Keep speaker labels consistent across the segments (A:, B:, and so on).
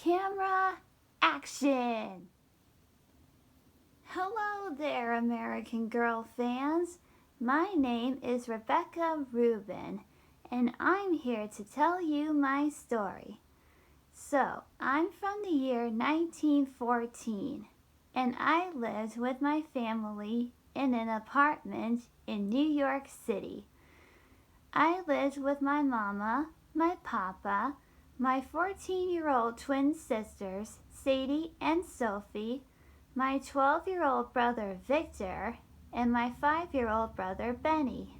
A: Camera, action! Hello there, American Girl fans. My name is Rebecca Rubin, and I'm here to tell you my story. So, I'm from the year 1914, and I lived with my family in an apartment in New York City. I lived with my mama, my papa, my 14-year-old twin sisters, Sadie and Sophie, my 12-year-old brother Victor, and my 5-year-old brother Benny.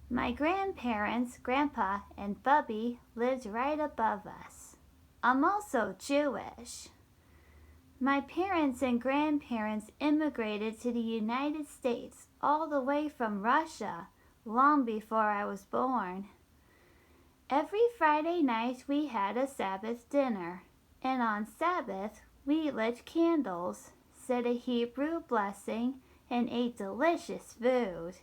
A: My grandparents, Grandpa and Bubby, lived right above us. I'm also Jewish. My parents and grandparents immigrated to the United States all the way from Russia, long before I was born. Every Friday night we had a Sabbath dinner, and on Sabbath we lit candles, said a Hebrew blessing, and ate delicious food.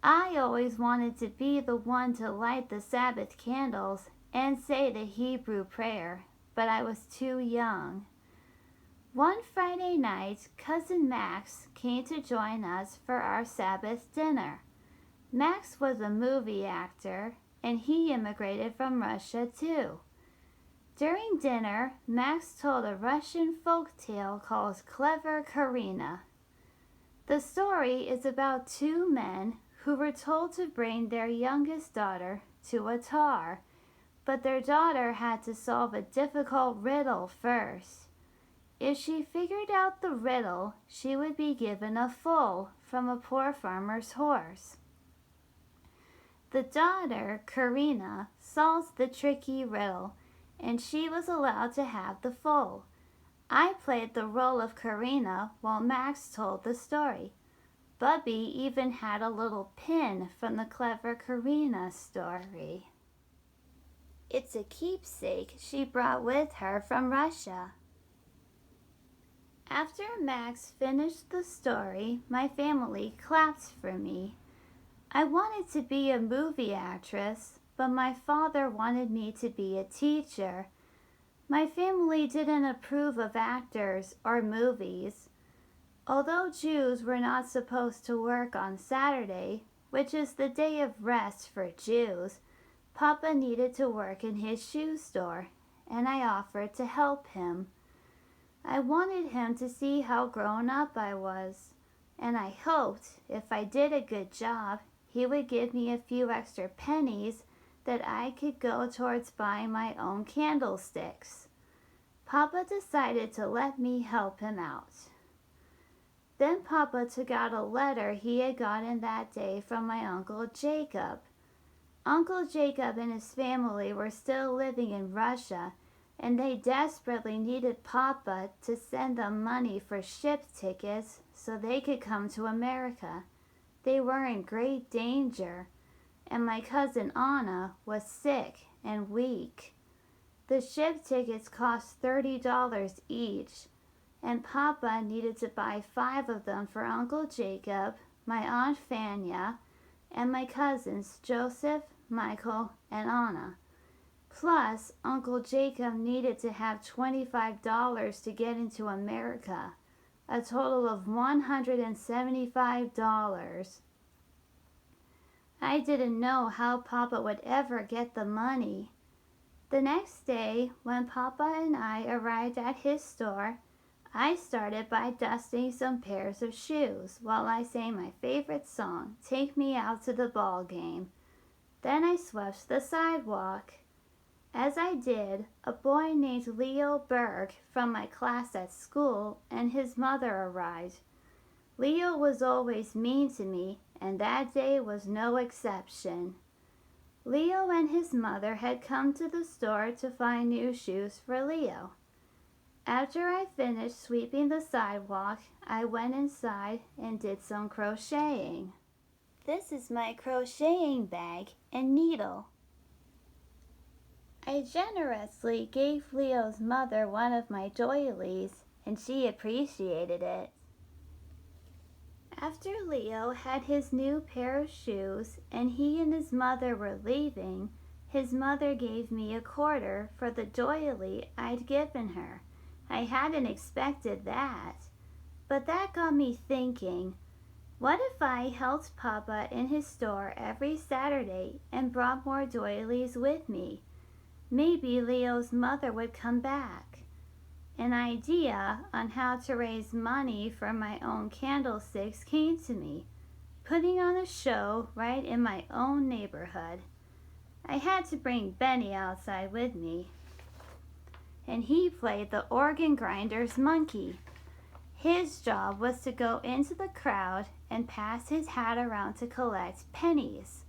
A: I always wanted to be the one to light the Sabbath candles and say the Hebrew prayer, but I was too young. One Friday night, Cousin Max came to join us for our Sabbath dinner. Max was a movie actor, and he immigrated from Russia too. During dinner, Max told a Russian folk tale called Clever Karina. The story is about two men who were told to bring their youngest daughter to a tar, but their daughter had to solve a difficult riddle first. If she figured out the riddle, she would be given a foal from a poor farmer's horse. The daughter, Karina, solved the tricky riddle, and she was allowed to have the foal. I played the role of Karina while Max told the story. Bubby even had a little pin from the Clever Karina story. It's a keepsake she brought with her from Russia. After Max finished the story, my family clapped for me. I wanted to be a movie actress, but my father wanted me to be a teacher. My family didn't approve of actors or movies. Although Jews were not supposed to work on Saturday, which is the day of rest for Jews, Papa needed to work in his shoe store, and I offered to help him. I wanted him to see how grown up I was, and I hoped if I did a good job, he would give me a few extra pennies that I could go towards buying my own candlesticks. Papa decided to let me help him out. Then Papa took out a letter he had gotten that day from my Uncle Jacob. Uncle Jacob and his family were still living in Russia, and they desperately needed Papa to send them money for ship tickets so they could come to America. They were in great danger, and my cousin Anna was sick and weak. The ship tickets cost $30 each, and Papa needed to buy 5 of them for Uncle Jacob, my Aunt Fanya, and my cousins Joseph, Michael, and Anna. Plus, Uncle Jacob needed to have $25 to get into America, a total of $175. I didn't know how Papa would ever get the money. The next day, when Papa and I arrived at his store, I started by dusting some pairs of shoes while I sang my favorite song, Take Me Out to the Ball Game. Then I swept the sidewalk. As I did, a boy named Leo Berg from my class at school and his mother arrived. Leo was always mean to me, and that day was no exception. Leo and his mother had come to the store to find new shoes for Leo. After I finished sweeping the sidewalk, I went inside and did some crocheting. This is my crocheting bag and needle. I generously gave Leo's mother one of my doilies, and she appreciated it. After Leo had his new pair of shoes and he and his mother were leaving, His mother gave me a quarter for the doily I'd given her. I hadn't expected that. But that got me thinking, what if I helped Papa in his store every Saturday and brought more doilies with me? Maybe Leo's mother would come back. An idea on how to raise money for my own candlesticks came to me, putting on a show right in my own neighborhood. I had to bring Benny outside with me, and he played the organ grinder's monkey. His job was to go into the crowd and pass his hat around to collect pennies.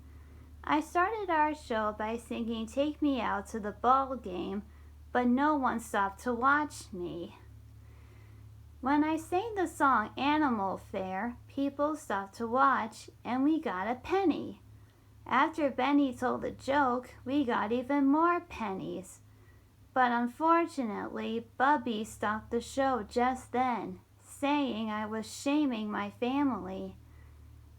A: I started our show by singing "Take Me Out to the Ball Game," but no one stopped to watch me. When I sang the song "Animal Fair," people stopped to watch, and we got a penny. After Benny told a joke, we got even more pennies. But unfortunately, Bubby stopped the show just then, saying I was shaming my family.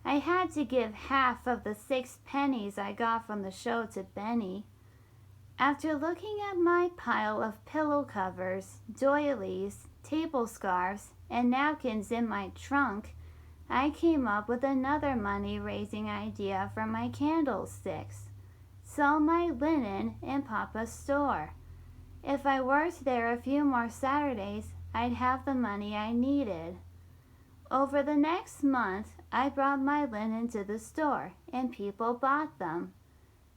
A: I had to give half of the 6 pennies I got from the show to Benny. After looking at my pile of pillow covers, doilies, table scarves, and napkins in my trunk, I came up with another money-raising idea for my candlesticks. Sell my linen in Papa's store. If I worked there a few more Saturdays, I'd have the money I needed. Over the next month, I brought my linen to the store, and people bought them.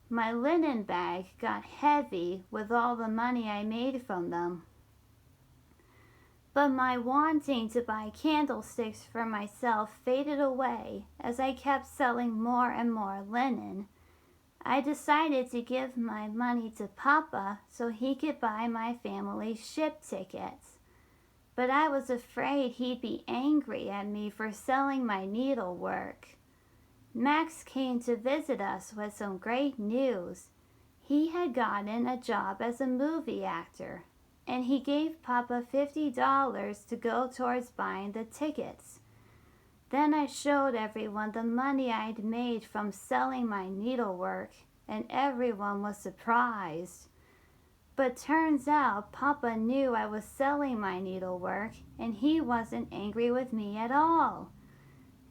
A: My linen bag got heavy with all the money I made from them. But my wanting to buy candlesticks for myself faded away as I kept selling more and more linen. I decided to give my money to Papa so he could buy my family's ship tickets. But I was afraid he'd be angry at me for selling my needlework. Max came to visit us with some great news. He had gotten a job as a movie actor, and he gave Papa $50 to go towards buying the tickets. Then I showed everyone the money I'd made from selling my needlework, and everyone was surprised. But turns out Papa knew I was selling my needlework, and he wasn't angry with me at all.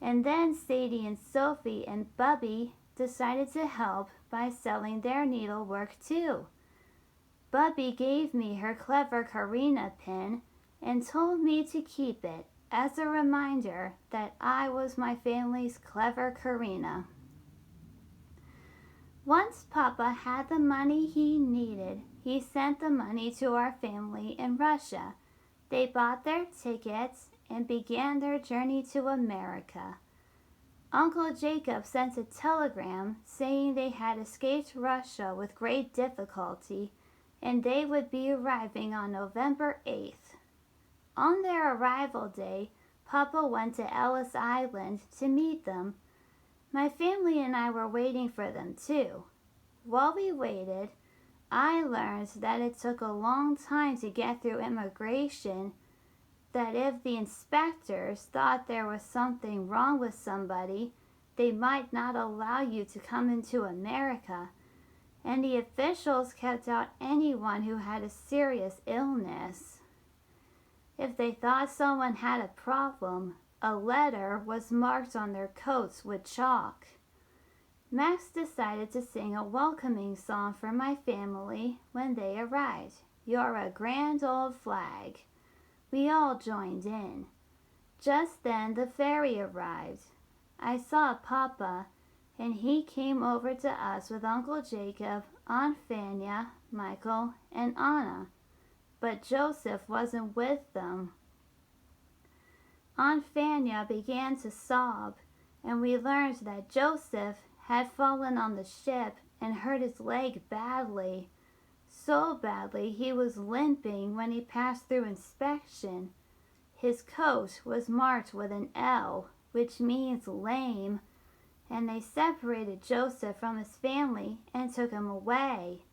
A: And then Sadie and Sophie and Bubby decided to help by selling their needlework too. Bubby gave me her Clever Karina pin and told me to keep it as a reminder that I was my family's Clever Karina. Once Papa had the money he needed, he sent the money to our family in Russia. They bought their tickets and began their journey to America. Uncle Jacob sent a telegram saying they had escaped Russia with great difficulty, and they would be arriving on November 8th. On their arrival day, Papa went to Ellis Island to meet them. My family and I were waiting for them too. While we waited, I learned that it took a long time to get through immigration, that if the inspectors thought there was something wrong with somebody, they might not allow you to come into America, and the officials kept out anyone who had a serious illness. If they thought someone had a problem, a letter was marked on their coats with chalk. Max decided to sing a welcoming song for my family when they arrived. "You're a grand old flag." We all joined in. Just then the ferry arrived. I saw Papa, and he came over to us with Uncle Jacob, Aunt Fania, Michael, and Anna. But Joseph wasn't with them. Aunt Fania began to sob, and we learned that Joseph had fallen on the ship and hurt his leg badly. So badly he was limping when he passed through inspection. His coat was marked with an L, which means lame, and they separated Joseph from his family and took him away.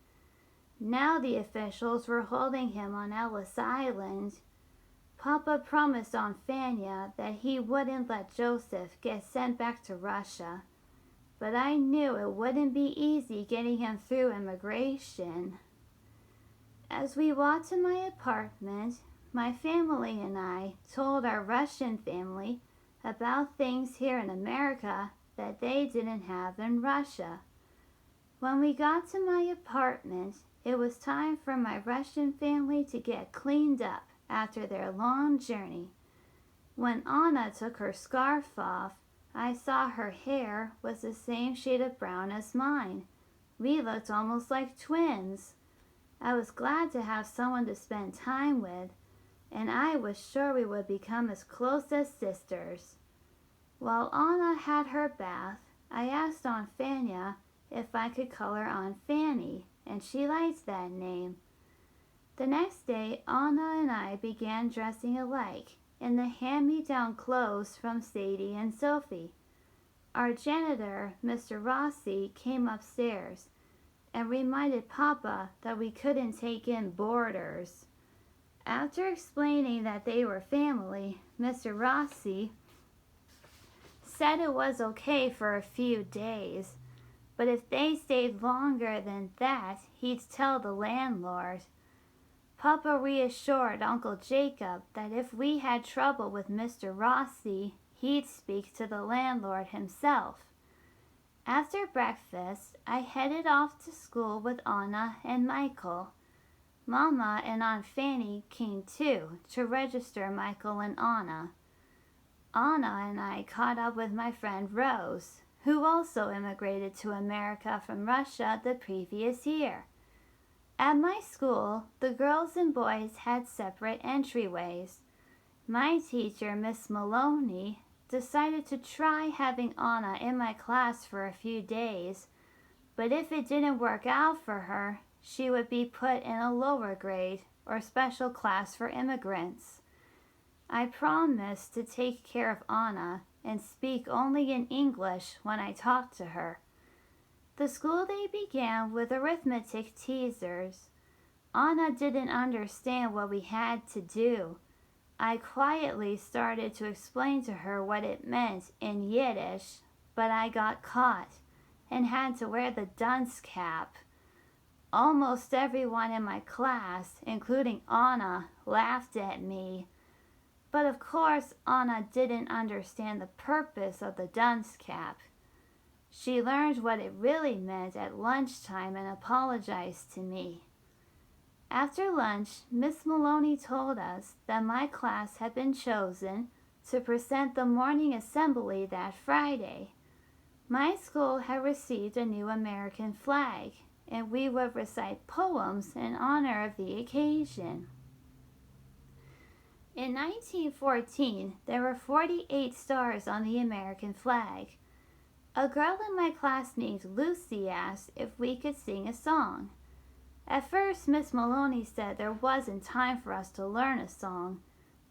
A: Now the officials were holding him on Ellis Island. Papa promised Aunt Fania that he wouldn't let Joseph get sent back to Russia. but I knew it wouldn't be easy getting him through immigration. As we walked to my apartment, my family and I told our Russian family about things here in America that they didn't have in Russia. When we got to my apartment, it was time for my Russian family to get cleaned up after their long journey. When Anna took her scarf off, I saw her hair was the same shade of brown as mine. We looked almost like twins. I was glad to have someone to spend time with, and I was sure we would become as close as sisters. While Anna had her bath, I asked Aunt Fanya if I could call her Aunt Fanny, and she liked that name. The next day, Anna and I began dressing alike in the hand-me-down clothes from Sadie and Sophie. Our janitor, Mr. Rossi, came upstairs and reminded Papa that we couldn't take in boarders. After explaining that they were family, Mr. Rossi said it was okay for a few days, but if they stayed longer than that, he'd tell the landlord. Papa reassured Uncle Jacob that if we had trouble with Mr. Rossi, he'd speak to the landlord himself. After breakfast, I headed off to school with Anna and Michael. Mama and Aunt Fanny came too to register Michael and Anna. Anna and I caught up with my friend Rose, who also immigrated to America from Russia the previous year. At my school, the girls and boys had separate entryways. My teacher, Miss Maloney, decided to try having Anna in my class for a few days, but if it didn't work out for her, she would be put in a lower grade or special class for immigrants. I promised to take care of Anna and speak only in English when I talked to her. The school day began with arithmetic teasers. Anna didn't understand what we had to do. I quietly started to explain to her what it meant in Yiddish, but I got caught and had to wear the dunce cap. Almost everyone in my class, including Anna, laughed at me. But of course, Anna didn't understand the purpose of the dunce cap. She learned what it really meant at lunchtime and apologized to me. After lunch, Miss Maloney told us that my class had been chosen to present the morning assembly that Friday. My school had received a new American flag, and we would recite poems in honor of the occasion. In 1914, there were 48 stars on the American flag. A girl in my class named Lucy asked if we could sing a song. At first, Miss Maloney said there wasn't time for us to learn a song,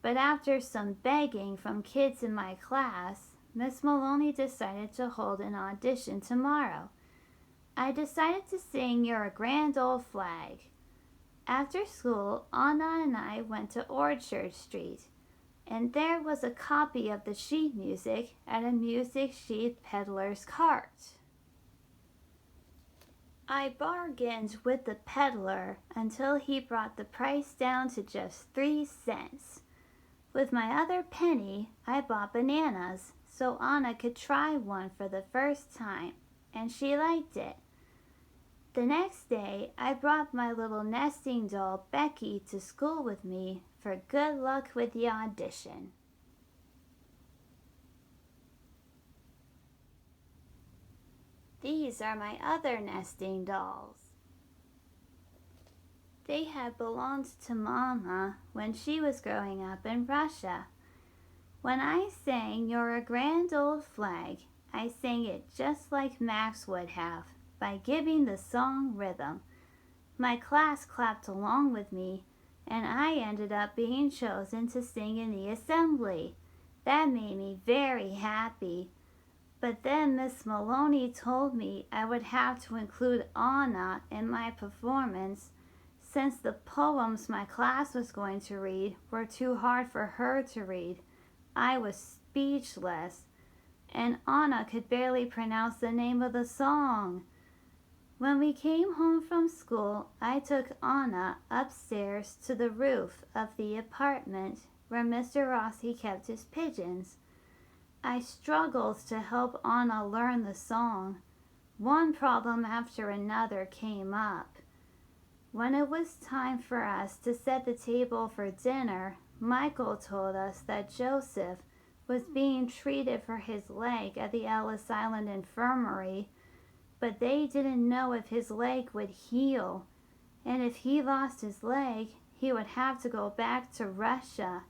A: but after some begging from kids in my class, Miss Maloney decided to hold an audition tomorrow. I decided to sing You're a Grand Old Flag. After school, Anna and I went to Orchard Street, and there was a copy of the sheet music at a music sheet peddler's cart. I bargained with the peddler until he brought the price down to just 3 cents. With my other penny, I bought bananas so Anna could try one for the first time, and she liked it. The next day, I brought my little nesting doll, Becky, to school with me for good luck with the audition. These are my other nesting dolls. They had belonged to Mama when she was growing up in Russia. When I sang You're a Grand Old Flag, I sang it just like Max would have, by giving the song rhythm. My class clapped along with me, and I ended up being chosen to sing in the assembly. That made me very happy. But then Miss Maloney told me I would have to include Anna in my performance since the poems my class was going to read were too hard for her to read. I was speechless, and Anna could barely pronounce the name of the song. When we came home from school, I took Anna upstairs to the roof of the apartment where Mr. Rossi kept his pigeons. I struggled to help Anna learn the song. One problem after another came up. When it was time for us to set the table for dinner, Michael told us that Joseph was being treated for his leg at the Ellis Island Infirmary, but they didn't know if his leg would heal, and if he lost his leg, he would have to go back to Russia.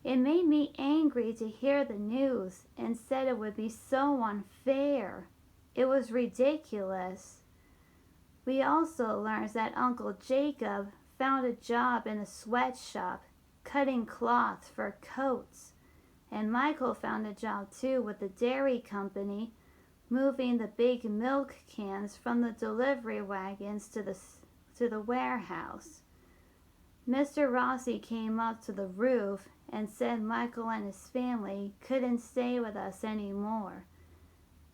A: It made me angry to hear the news and said it would be so unfair. It was ridiculous. We also learned that Uncle Jacob found a job in a sweatshop, cutting cloth for coats, and Michael found a job too with the dairy company, moving the big milk cans from the delivery wagons to the warehouse. Mr. Rossi came up to the roof and said Michael and his family couldn't stay with us anymore.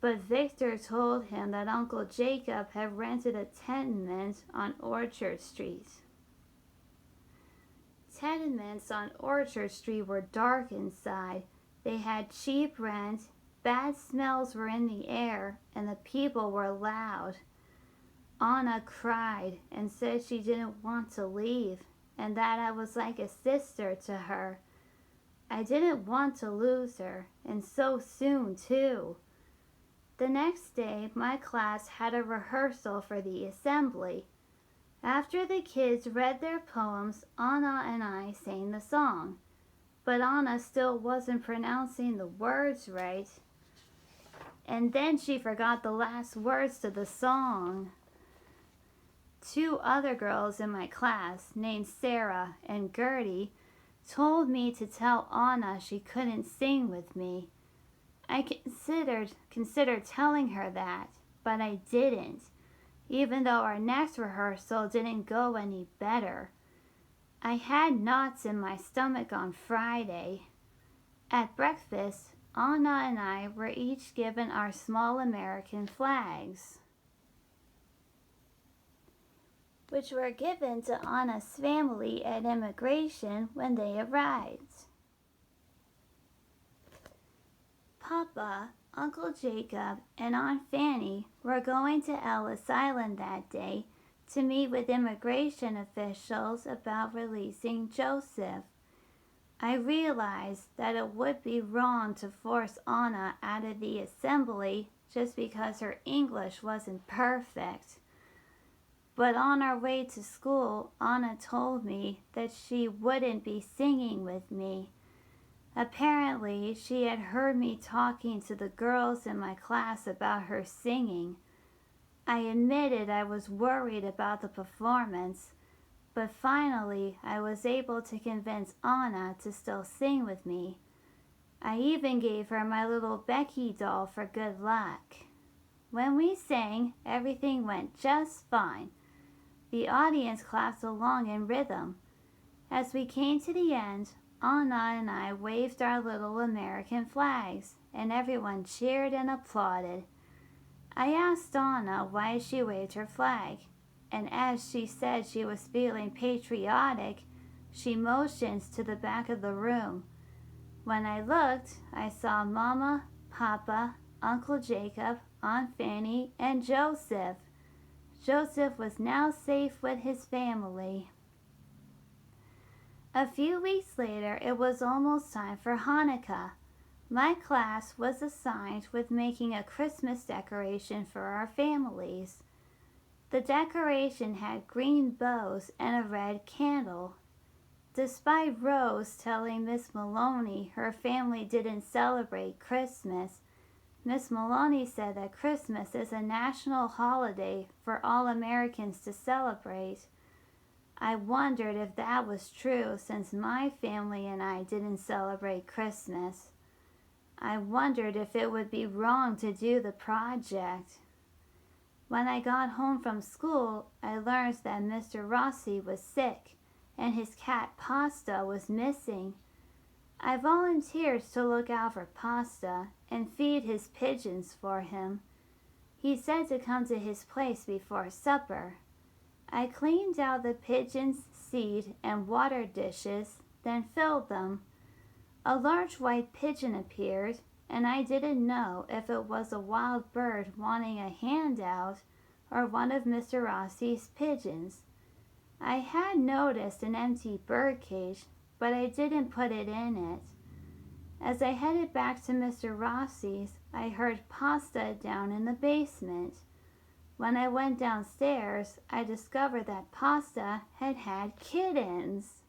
A: But Victor told him that Uncle Jacob had rented a tenement on Orchard Street. Tenements on Orchard Street were dark inside. They had cheap rent, bad smells were in the air, and the people were loud. Anna cried and said she didn't want to leave, and that I was like a sister to her. I didn't want to lose her, and so soon too. The next day, my class had a rehearsal for the assembly. After the kids read their poems, Anna and I sang the song, but Anna still wasn't pronouncing the words right. And then she forgot the last words to the song. Two other girls in my class, named Sarah and Gertie, told me to tell Anna she couldn't sing with me. I considered telling her that, but I didn't, even though our next rehearsal didn't go any better. I had knots in my stomach on Friday. At breakfast, Anna and I were each given our small American flags, which were given to Anna's family at immigration when they arrived. Papa, Uncle Jacob, and Aunt Fanny were going to Ellis Island that day to meet with immigration officials about releasing Joseph. I realized that it would be wrong to force Anna out of the assembly just because her English wasn't perfect. But on our way to school, Anna told me that she wouldn't be singing with me. Apparently, she had heard me talking to the girls in my class about her singing. I admitted I was worried about the performance, but finally I was able to convince Anna to still sing with me. I even gave her my little Becky doll for good luck. When we sang, everything went just fine. The audience clapped along in rhythm. As we came to the end, Anna and I waved our little American flags, and everyone cheered and applauded. I asked Anna why she waved her flag, and as she said she was feeling patriotic, she motioned to the back of the room. When I looked, I saw Mama, Papa, Uncle Jacob, Aunt Fanny, and Joseph. Joseph was now safe with his family. A few weeks later, it was almost time for Hanukkah. My class was assigned with making a Christmas decoration for our families. The decoration had green bows and a red candle. Despite Rose telling Miss Maloney her family didn't celebrate Christmas, Miss Maloney said that Christmas is a national holiday for all Americans to celebrate. I wondered if that was true since my family and I didn't celebrate Christmas. I wondered if it would be wrong to do the project. When I got home from school, I learned that Mr. Rossi was sick and his cat Pasta was missing. I volunteered to look out for Pasta, and feed his pigeons for him. He said to come to his place before supper. I cleaned out the pigeons' seed and water dishes, then filled them. A large white pigeon appeared, and I didn't know if it was a wild bird wanting a handout or one of Mr. Rossi's pigeons. I had noticed an empty bird cage, but I didn't put it in it. As I headed back to Mr. Rossi's, I heard pasta down in the basement. When I went downstairs, I discovered that Pasta had had kittens.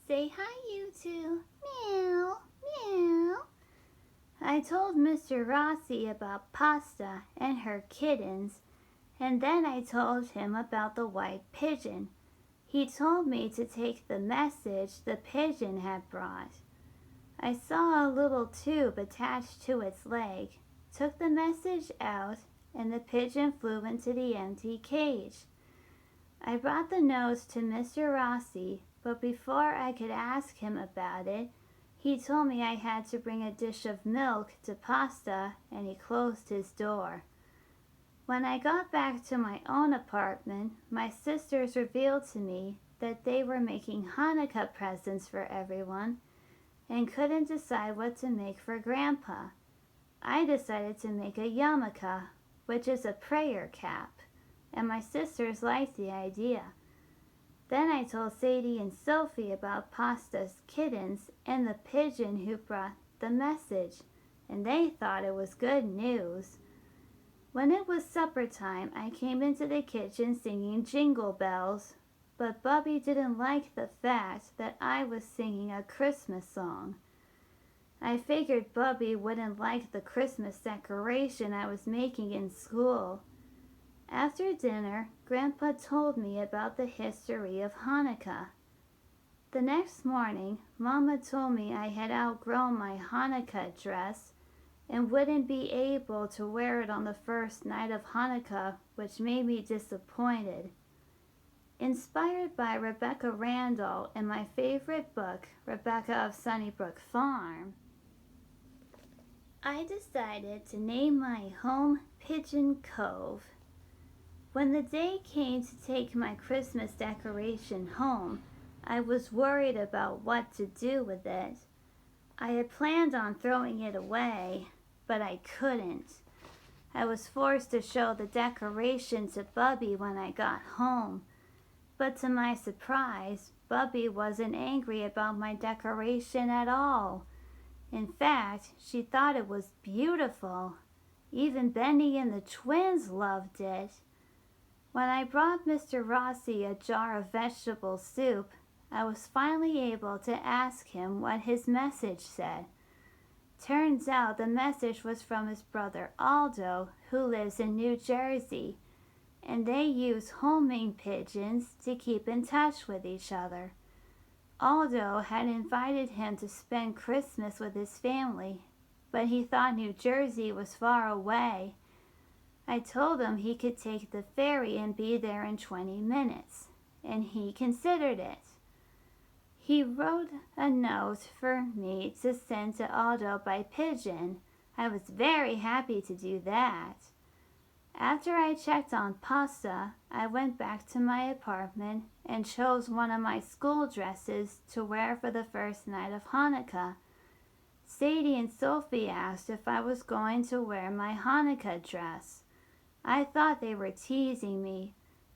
A: Say hi, you two. Meow, meow. I told Mr. Rossi about Pasta and her kittens, and then I told him about the white pigeon. He told me to take the message the pigeon had brought. I saw a little tube attached to its leg, took the message out, and the pigeon flew into the empty cage. I brought the note to Mr. Rossi, but before I could ask him about it, he told me I had to bring a dish of milk to Pasta, and he closed his door. When I got back to my own apartment, my sisters revealed to me that they were making Hanukkah presents for everyone and couldn't decide what to make for Grandpa. I decided to make a yarmulke, which is a prayer cap, and my sisters liked the idea. Then I told Sadie and Sophie about Pasta's kittens and the pigeon who brought the message, and they thought it was good news. When it was supper time, I came into the kitchen singing Jingle Bells, but Bubby didn't like the fact that I was singing a Christmas song. I figured Bubby wouldn't like the Christmas decoration I was making in school. After dinner, Grandpa told me about the history of Hanukkah. The next morning, Mama told me I had outgrown my Hanukkah dress and wouldn't be able to wear it on the first night of Hanukkah, which made me disappointed. Inspired by Rebecca Randall in my favorite book, Rebecca of Sunnybrook Farm, I decided to name my home Pigeon Cove. When the day came to take my Christmas decoration home, I was worried about what to do with it. I had planned on throwing it away, but I couldn't. I was forced to show the decoration to Bubby when I got home, but to my surprise, Bubby wasn't angry about my decoration at all. In fact, she thought it was beautiful. Even Benny and the twins loved it. When I brought Mr. Rossi a jar of vegetable soup, I was finally able to ask him what his message said. Turns out the message was from his brother Aldo, who lives in New Jersey, and they use homing pigeons to keep in touch with each other. Aldo had invited him to spend Christmas with his family, but he thought New Jersey was far away. I told him he could take the ferry and be there in 20 minutes, and he considered it. He wrote a note for me to send to Aldo by pigeon. I was very happy to do that. After I checked on Pasta, I went back to my apartment and chose one of my school dresses to wear for the first night of Hanukkah. Sadie and Sophie asked if I was going to wear my Hanukkah dress. I thought they were teasing me,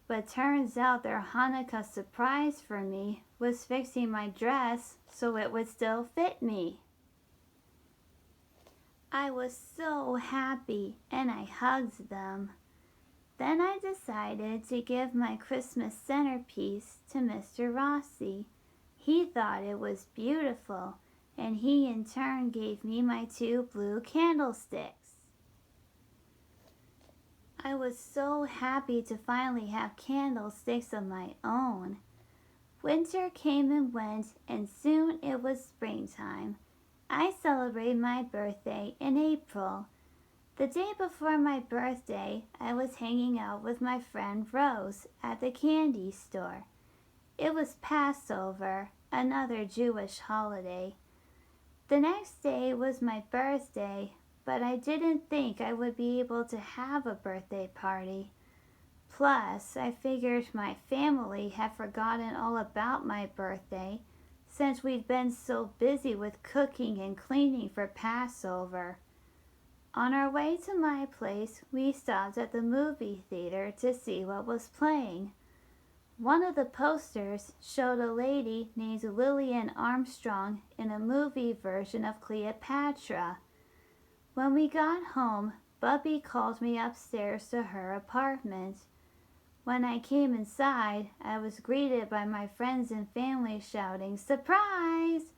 A: but turns out their Hanukkah surprise for me was fixing my dress so it would still fit me. I was so happy, and I hugged them. Then I decided to give my Christmas centerpiece to Mr. Rossi. He thought it was beautiful, and he in turn gave me my 2 blue candlesticks. I was so happy to finally have candlesticks of my own. Winter came and went, and soon it was springtime. I celebrate my birthday in April. The day before my birthday, I was hanging out with my friend Rose at the candy store. It was Passover, another Jewish holiday. The next day was my birthday, but I didn't think I would be able to have a birthday party. Plus, I figured my family had forgotten all about my birthday since we'd been so busy with cooking and cleaning for Passover. On our way to my place, we stopped at the movie theater to see what was playing. One of the posters showed a lady named Lillian Armstrong in a movie version of Cleopatra. When we got home, Bubby called me upstairs to her apartment. When I came inside, I was greeted by my friends and family shouting, "Surprise!"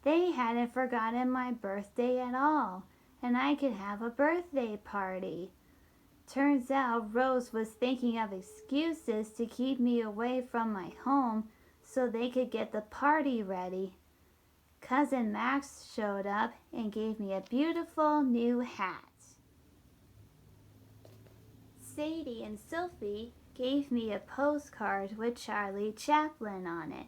A: They hadn't forgotten my birthday at all, and I could have a birthday party. Turns out Rose was thinking of excuses to keep me away from my home so they could get the party ready. Cousin Max showed up and gave me a beautiful new hat. Sadie and Sophie gave me a postcard with Charlie Chaplin on it.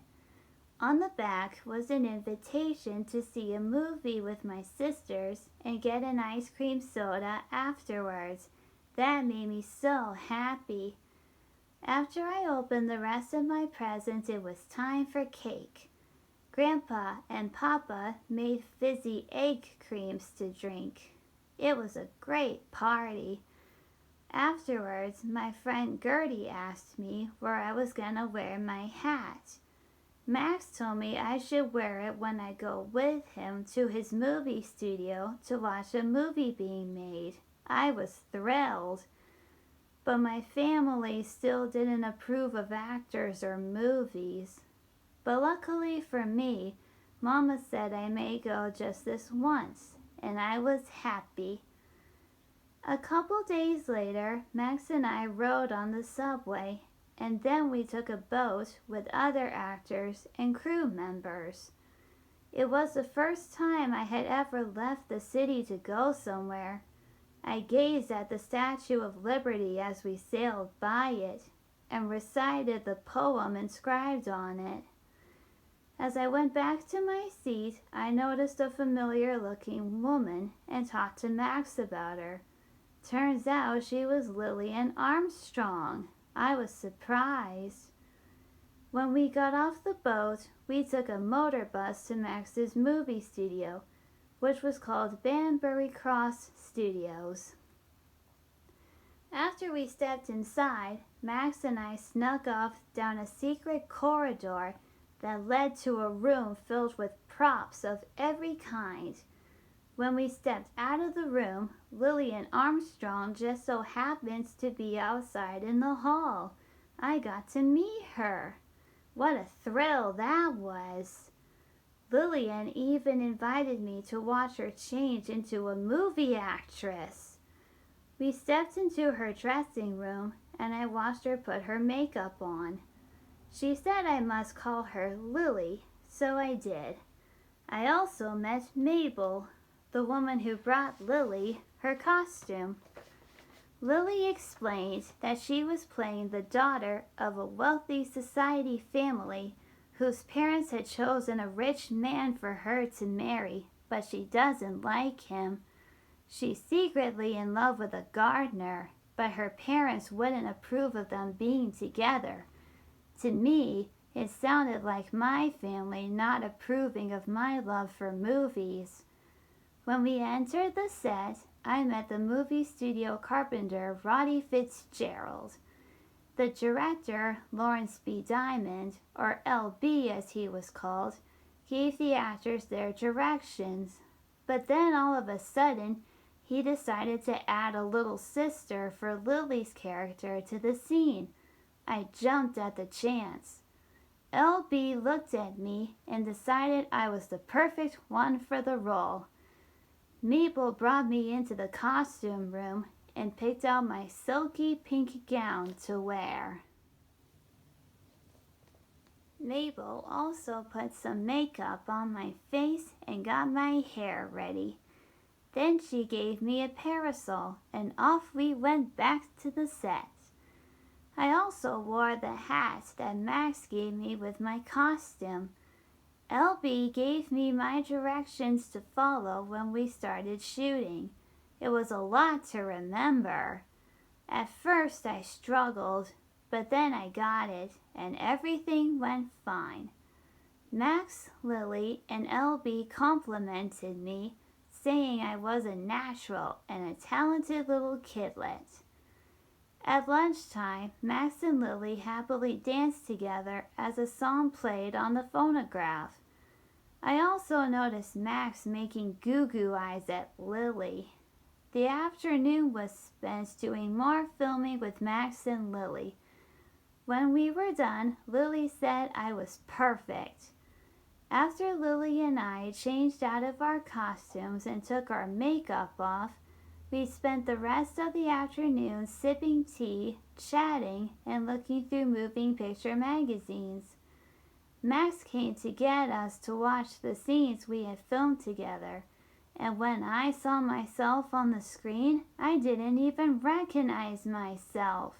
A: On the back was an invitation to see a movie with my sisters and get an ice cream soda afterwards. That made me so happy. After I opened the rest of my presents, it was time for cake. Grandpa and Papa made fizzy egg creams to drink. It was a great party. Afterwards, my friend Gertie asked me where I was gonna wear my hat. Max told me I should wear it when I go with him to his movie studio to watch a movie being made. I was thrilled. But my family still didn't approve of actors or movies. But luckily for me, Mama said I may go just this once, and I was happy. A couple days later, Max and I rode on the subway, and then we took a boat with other actors and crew members. It was the first time I had ever left the city to go somewhere. I gazed at the Statue of Liberty as we sailed by it and recited the poem inscribed on it. As I went back to my seat, I noticed a familiar-looking woman and talked to Max about her. Turns out she was Lillian Armstrong. I was surprised. When we got off the boat, we took a motor bus to Max's movie studio, which was called Banbury Cross Studios. After we stepped inside, Max and I snuck off down a secret corridor that led to a room filled with props of every kind. When we stepped out of the room, Lillian Armstrong just so happens to be outside in the hall. I got to meet her. What a thrill that was! Lillian even invited me to watch her change into a movie actress. We stepped into her dressing room, and I watched her put her makeup on. She said I must call her Lily, so I did. I also met Mabel, the woman who brought Lily her costume. Lily explained that she was playing the daughter of a wealthy society family whose parents had chosen a rich man for her to marry, but she doesn't like him. She's secretly in love with a gardener, but her parents wouldn't approve of them being together. To me, it sounded like my family not approving of my love for movies. When we entered the set, I met the movie studio carpenter Roddy Fitzgerald. The director, Lawrence B. Diamond, or LB as he was called, gave the actors their directions. But then all of a sudden, he decided to add a little sister for Lily's character to the scene. I jumped at the chance. LB looked at me and decided I was the perfect one for the role. Mabel brought me into the costume room and picked out my silky pink gown to wear. Mabel also put some makeup on my face and got my hair ready. Then she gave me a parasol, and off we went back to the set. I also wore the hat that Max gave me with my costume. LB gave me my directions to follow when we started shooting. It was a lot to remember. At first I struggled, but then I got it, and everything went fine. Max, Lily, and LB complimented me, saying I was a natural and a talented little kidlet. At lunchtime, Max and Lily happily danced together as a song played on the phonograph. I also noticed Max making goo-goo eyes at Lily. The afternoon was spent doing more filming with Max and Lily. When we were done, Lily said I was perfect. After Lily and I changed out of our costumes and took our makeup off, we spent the rest of the afternoon sipping tea, chatting, and looking through moving picture magazines. Max came to get us to watch the scenes we had filmed together, and when I saw myself on the screen, I didn't even recognize myself.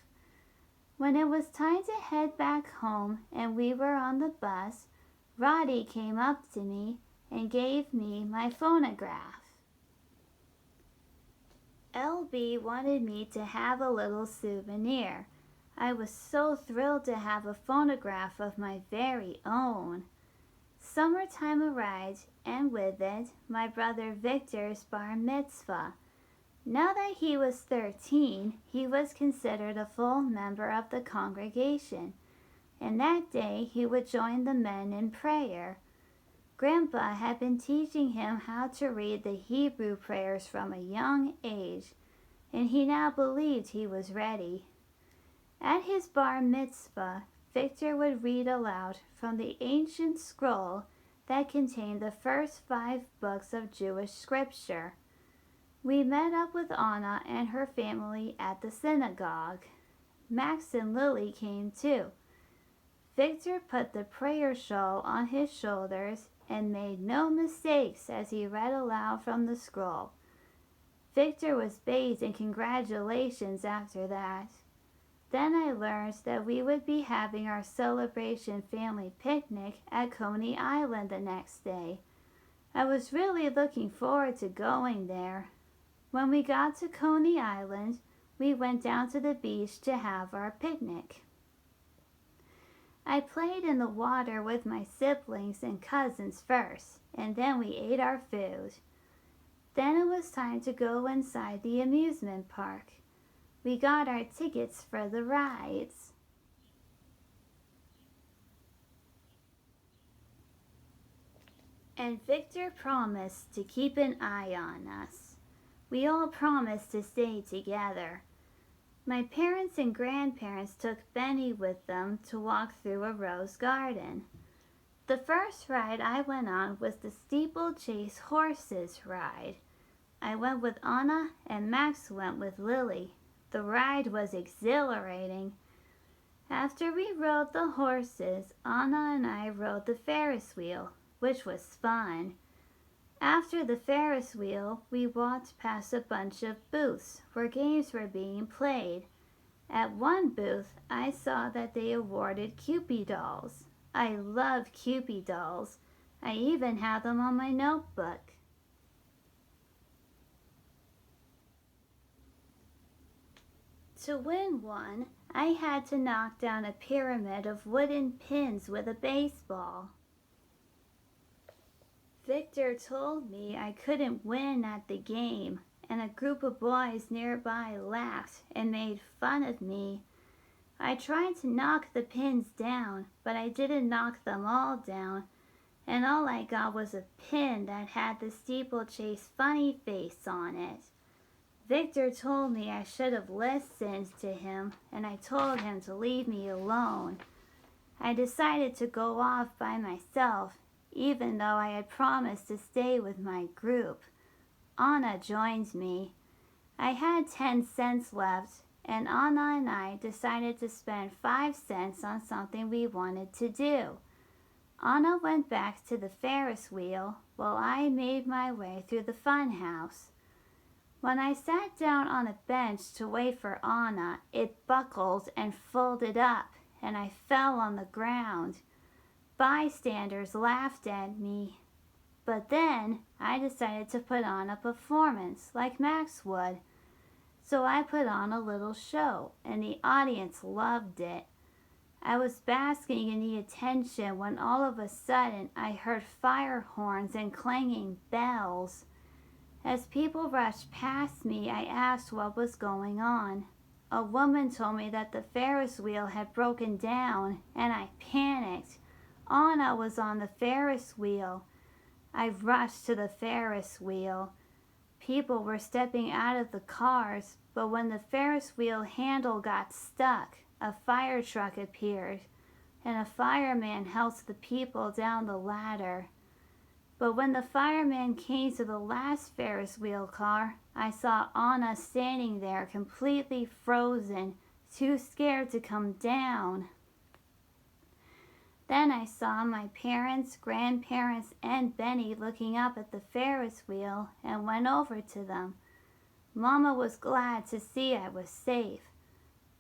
A: When it was time to head back home and we were on the bus, Roddy came up to me and gave me my phonograph. LB wanted me to have a little souvenir. I was so thrilled to have a phonograph of my very own. Summertime arrived, and with it, my brother Victor's bar mitzvah. Now that he was 13, he was considered a full member of the congregation, and that day he would join the men in prayer. Grandpa had been teaching him how to read the Hebrew prayers from a young age, and he now believed he was ready. At his bar mitzvah, Victor would read aloud from the ancient scroll that contained the first 5 books of Jewish scripture. We met up with Anna and her family at the synagogue. Max and Lily came too. Victor put the prayer shawl on his shoulders and made no mistakes as he read aloud from the scroll. Victor was bathed in congratulations after that. Then I learned that we would be having our celebration family picnic at Coney Island the next day. I was really looking forward to going there. When we got to Coney Island, we went down to the beach to have our picnic. I played in the water with my siblings and cousins first, and then we ate our food. Then it was time to go inside the amusement park. We got our tickets for the rides. And Victor promised to keep an eye on us. We all promised to stay together. My parents and grandparents took Benny with them to walk through a rose garden. The first ride I went on was the steeplechase horses ride. I went with Anna and Max went with Lily. The ride was exhilarating. After we rode the horses, Anna and I rode the Ferris wheel, which was fun. After the Ferris wheel, we walked past a bunch of booths where games were being played. At one booth, I saw that they awarded Kewpie dolls. I love Kewpie dolls. I even have them on my notebook. To win one, I had to knock down a pyramid of wooden pins with a baseball. Victor told me I couldn't win at the game, and a group of boys nearby laughed and made fun of me. I tried to knock the pins down, but I didn't knock them all down, and all I got was a pin that had the steeplechase funny face on it. Victor told me I should have listened to him, and I told him to leave me alone. I decided to go off by myself, even though I had promised to stay with my group. Anna joined me. I had 10 cents left, and Anna and I decided to spend 5 cents on something we wanted to do. Anna went back to the Ferris wheel while I made my way through the fun house. When I sat down on a bench to wait for Anna, it buckled and folded up, and I fell on the ground. bystanders laughed at me. But then I decided to put on a performance like Max would. So I put on a little show, and the audience loved it. I was basking in the attention when all of a sudden I heard fire horns and clanging bells. As people rushed past me, I asked what was going on. A woman told me that the Ferris wheel had broken down, and I panicked. Anna was on the Ferris wheel. I rushed to the Ferris wheel. People were stepping out of the cars, but when the Ferris wheel handle got stuck, a fire truck appeared, and a fireman helped the people down the ladder. But when the fireman came to the last Ferris wheel car, I saw Anna standing there completely frozen, too scared to come down. Then I saw my parents, grandparents, and Benny looking up at the Ferris wheel and went over to them. Mama was glad to see I was safe.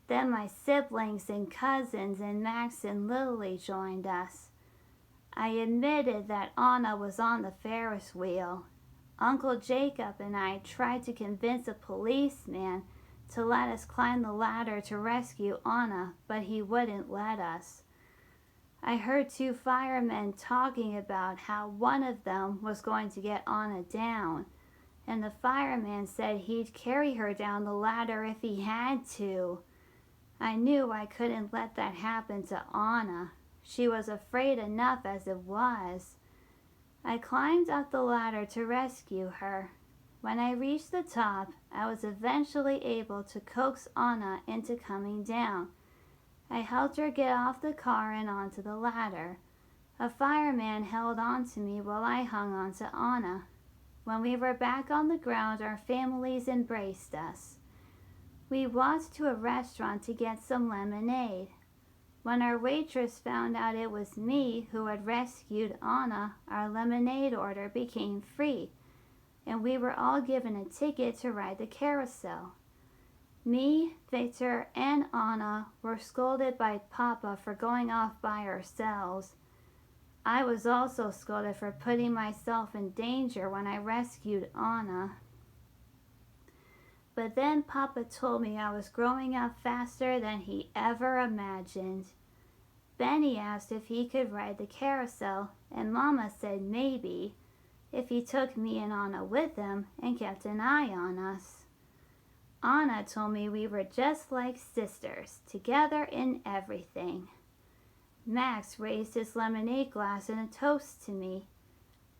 A: Then my siblings and cousins and Max and Lily joined us. I admitted that Anna was on the Ferris wheel. Uncle Jacob and I tried to convince a policeman to let us climb the ladder to rescue Anna, but he wouldn't let us. I heard two firemen talking about how one of them was going to get Anna down, and the fireman said he'd carry her down the ladder if he had to. I knew I couldn't let that happen to Anna. She was afraid enough as it was. I climbed up the ladder to rescue her. When I reached the top, I was eventually able to coax Anna into coming down. I helped her get off the car and onto the ladder. A fireman held on to me while I hung on to Anna. When we were back on the ground, our families embraced us. We walked to a restaurant to get some lemonade. When our waitress found out it was me who had rescued Anna, our lemonade order became free, and we were all given a ticket to ride the carousel. Me, Victor, and Anna were scolded by Papa for going off by ourselves. I was also scolded for putting myself in danger when I rescued Anna. But then Papa told me I was growing up faster than he ever imagined. Benny asked if he could ride the carousel, and Mama said maybe, if he took me and Anna with him and kept an eye on us. Anna told me we were just like sisters, together in everything. Max raised his lemonade glass in a toast to me.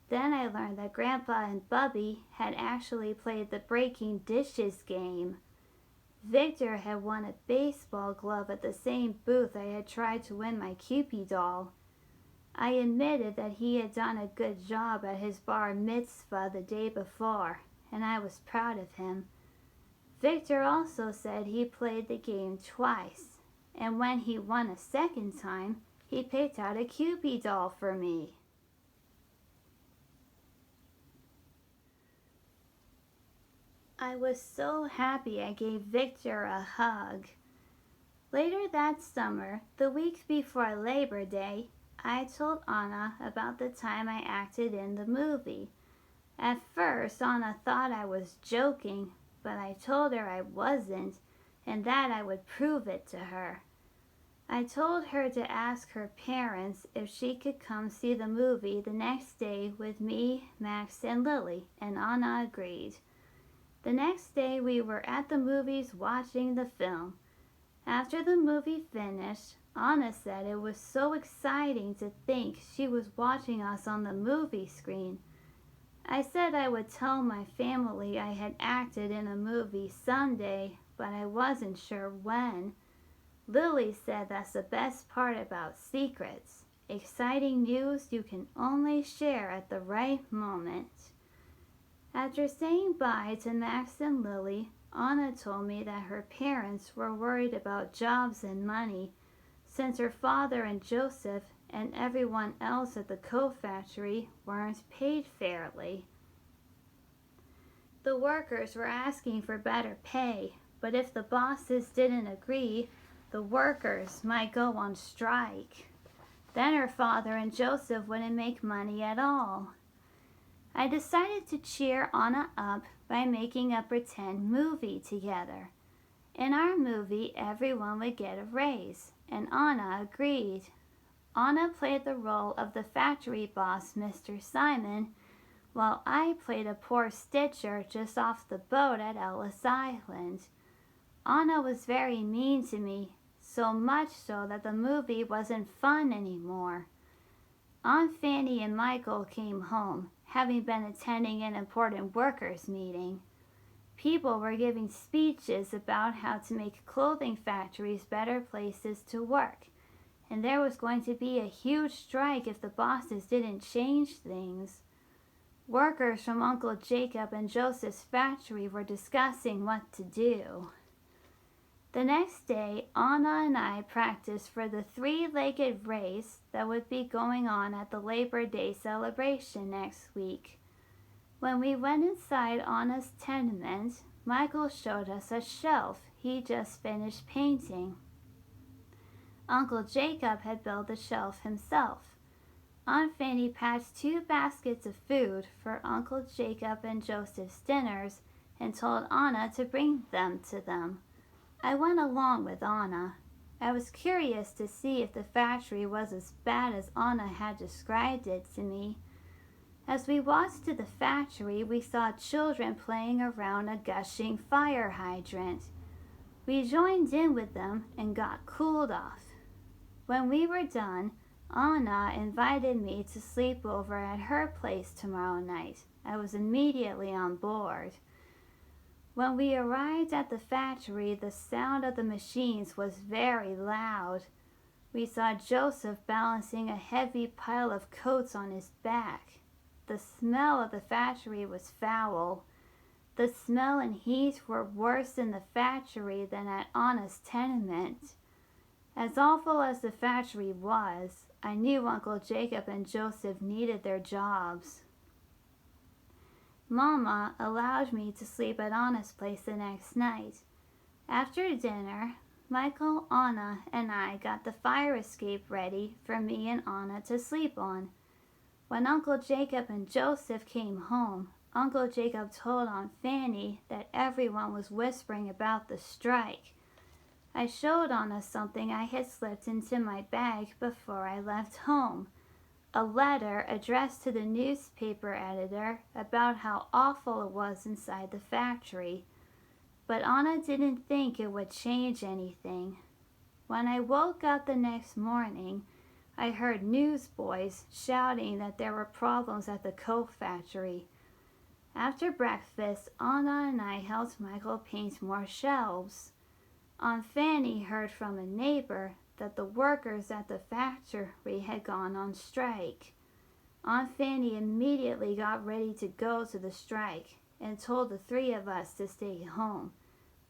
A: Then I learned that Grandpa and Bubby had actually played the breaking dishes game. Victor had won a baseball glove at the same booth I had tried to win my Cupid doll. I admitted that he had done a good job at his bar mitzvah the day before, and I was proud of him. Victor also said he played the game twice, and when he won a second time, he picked out a Cupid doll for me. I was so happy I gave Victor a hug. Later that summer, the week before Labor Day, I told Anna about the time I acted in the movie. At first, Anna thought I was joking, but I told her I wasn't, and that I would prove it to her. I told her to ask her parents if she could come see the movie the next day with me, Max, and Lily, and Anna agreed. The next day we were at the movies watching the film. After the movie finished, Anna said it was so exciting to think she was watching us on the movie screen. I said I would tell my family I had acted in a movie someday, but I wasn't sure when. Lily said that's the best part about secrets. Exciting news you can only share at the right moment. After saying bye to Max and Lily, Anna told me that her parents were worried about jobs and money, since her father and Joseph and everyone else at the coat factory weren't paid fairly. The workers were asking for better pay, but if the bosses didn't agree, the workers might go on strike. Then her father and Joseph wouldn't make money at all. I decided to cheer Anna up by making a pretend movie together. In our movie, everyone would get a raise, and Anna agreed. Anna played the role of the factory boss, Mr. Simon, while I played a poor stitcher just off the boat at Ellis Island. Anna was very mean to me, so much so that the movie wasn't fun anymore. Aunt Fanny and Michael came home, having been attending an important workers' meeting. People were giving speeches about how to make clothing factories better places to work, and there was going to be a huge strike if the bosses didn't change things. Workers from Uncle Jacob and Joseph's factory were discussing what to do. The next day, Anna and I practiced for the three-legged race that would be going on at the Labor Day celebration next week. When we went inside Anna's tenement, Michael showed us a shelf he just finished painting. Uncle Jacob had built the shelf himself. Aunt Fanny packed 2 baskets of food for Uncle Jacob and Joseph's dinners and told Anna to bring them to them. I went along with Anna. I was curious to see if the factory was as bad as Anna had described it to me. As we walked to the factory, we saw children playing around a gushing fire hydrant. We joined in with them and got cooled off. When we were done, Anna invited me to sleep over at her place tomorrow night. I was immediately on board. When we arrived at the factory, the sound of the machines was very loud. We saw Joseph balancing a heavy pile of coats on his back. The smell of the factory was foul. The smell and heat were worse in the factory than at Anna's tenement. As awful as the factory was, I knew Uncle Jacob and Joseph needed their jobs. Mama allowed me to sleep at Anna's place the next night. After dinner, Michael, Anna, and I got the fire escape ready for me and Anna to sleep on. When Uncle Jacob and Joseph came home, Uncle Jacob told Aunt Fanny that everyone was whispering about the strike. I showed Anna something I had slipped into my bag before I left home. A letter addressed to the newspaper editor about how awful it was inside the factory. But Anna didn't think it would change anything. When I woke up the next morning, I heard newsboys shouting that there were problems at the coat factory. After breakfast, Anna and I helped Michael paint more shelves. Aunt Fanny heard from a neighbor that the workers at the factory had gone on strike. Aunt Fanny immediately got ready to go to the strike and told the 3 of us to stay home.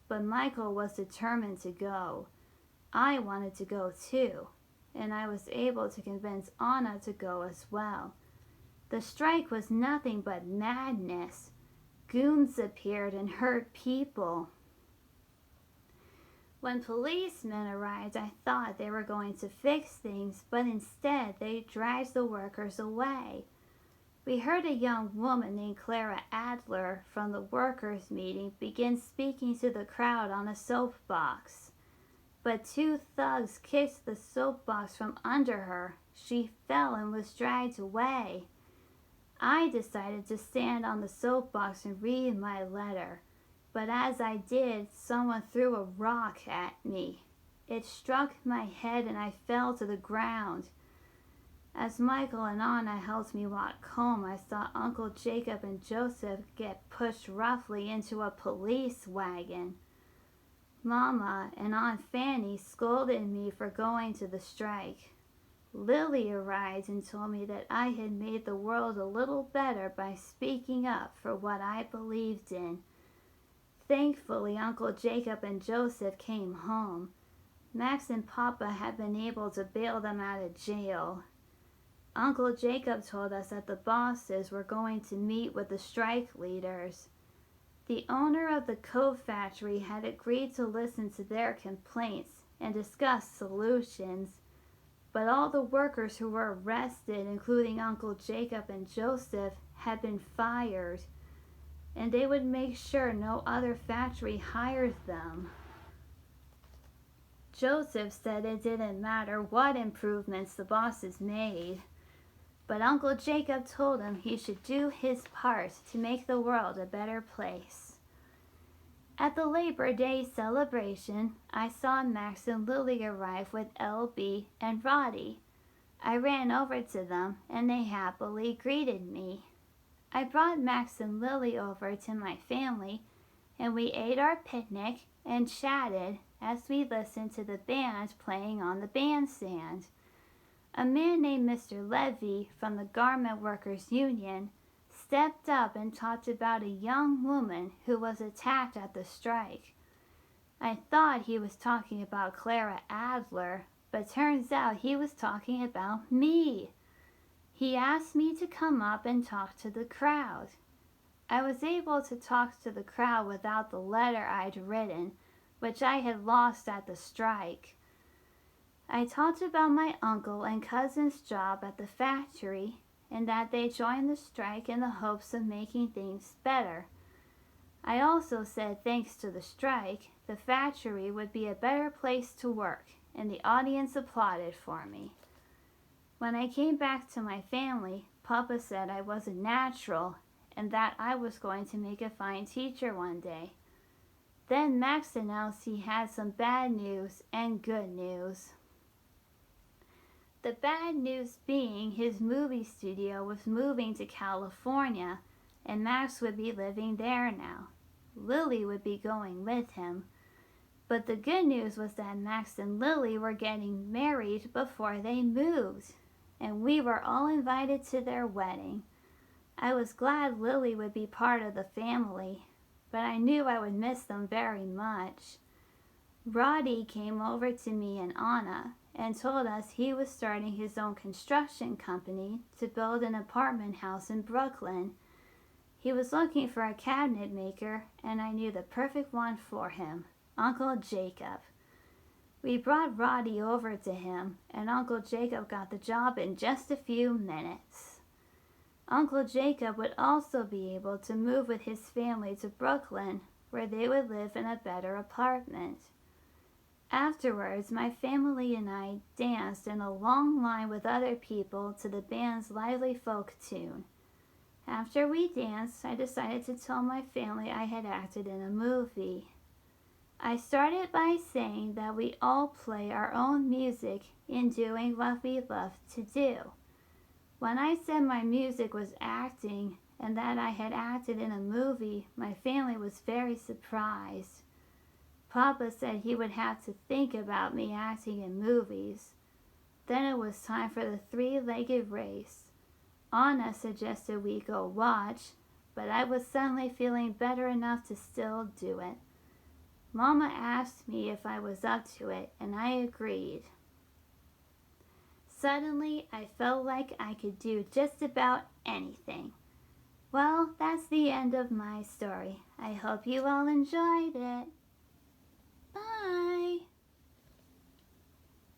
A: But Michael was determined to go. I wanted to go too, and I was able to convince Anna to go as well. The strike was nothing but madness. Goons appeared and hurt people. When policemen arrived, I thought they were going to fix things, but instead they dragged the workers away. We heard a young woman named Clara Adler from the workers' meeting begin speaking to the crowd on a soapbox. But 2 thugs kicked the soapbox from under her. She fell and was dragged away. I decided to stand on the soapbox and read my letter. But as I did, someone threw a rock at me. It struck my head and I fell to the ground. As Michael and Anna helped me walk home, I saw Uncle Jacob and Joseph get pushed roughly into a police wagon. Mama and Aunt Fanny scolded me for going to the strike. Lily arrived and told me that I had made the world a little better by speaking up for what I believed in. Thankfully, Uncle Jacob and Joseph came home. Max and Papa had been able to bail them out of jail. Uncle Jacob told us that the bosses were going to meet with the strike leaders. The owner of the coat factory had agreed to listen to their complaints and discuss solutions. But all the workers who were arrested, including Uncle Jacob and Joseph, had been fired, and they would make sure no other factory hired them. Joseph said it didn't matter what improvements the bosses made, but Uncle Jacob told him he should do his part to make the world a better place. At the Labor Day celebration, I saw Max and Lily arrive with LB and Roddy. I ran over to them and they happily greeted me. I brought Max and Lily over to my family and we ate our picnic and chatted as we listened to the band playing on the bandstand. A man named Mr. Levy from the Garment Workers Union stepped up and talked about a young woman who was attacked at the strike. I thought he was talking about Clara Adler, but turns out he was talking about me. He asked me to come up and talk to the crowd. I was able to talk to the crowd without the letter I'd written, which I had lost at the strike. I talked about my uncle and cousin's job at the factory and that they joined the strike in the hopes of making things better. I also said thanks to the strike, the factory would be a better place to work, and the audience applauded for me. When I came back to my family, Papa said I was a natural and that I was going to make a fine teacher one day. Then Max announced he had some bad news and good news. The bad news being his movie studio was moving to California and Max would be living there now. Lily would be going with him. But the good news was that Max and Lily were getting married before they moved, and we were all invited to their wedding. I was glad Lily would be part of the family, but I knew I would miss them very much. Roddy came over to me and Anna and told us he was starting his own construction company to build an apartment house in Brooklyn. He was looking for a cabinet maker, and I knew the perfect one for him, Uncle Jacob. We brought Roddy over to him, and Uncle Jacob got the job in just a few minutes. Uncle Jacob would also be able to move with his family to Brooklyn, where they would live in a better apartment. Afterwards, my family and I danced in a long line with other people to the band's lively folk tune. After we danced, I decided to tell my family I had acted in a movie. I started by saying that we all play our own music in doing what we love to do. When I said my music was acting and that I had acted in a movie, my family was very surprised. Papa said he would have to think about me acting in movies. Then it was time for the three-legged race. Anna suggested we go watch, but I was suddenly feeling better enough to still do it. Mama asked me if I was up to it, and I agreed. Suddenly, I felt like I could do just about anything. Well, that's the end of my story. I hope you all enjoyed it. Bye!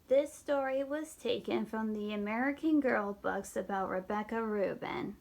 A: This story was taken from the American Girl books about Rebecca Rubin.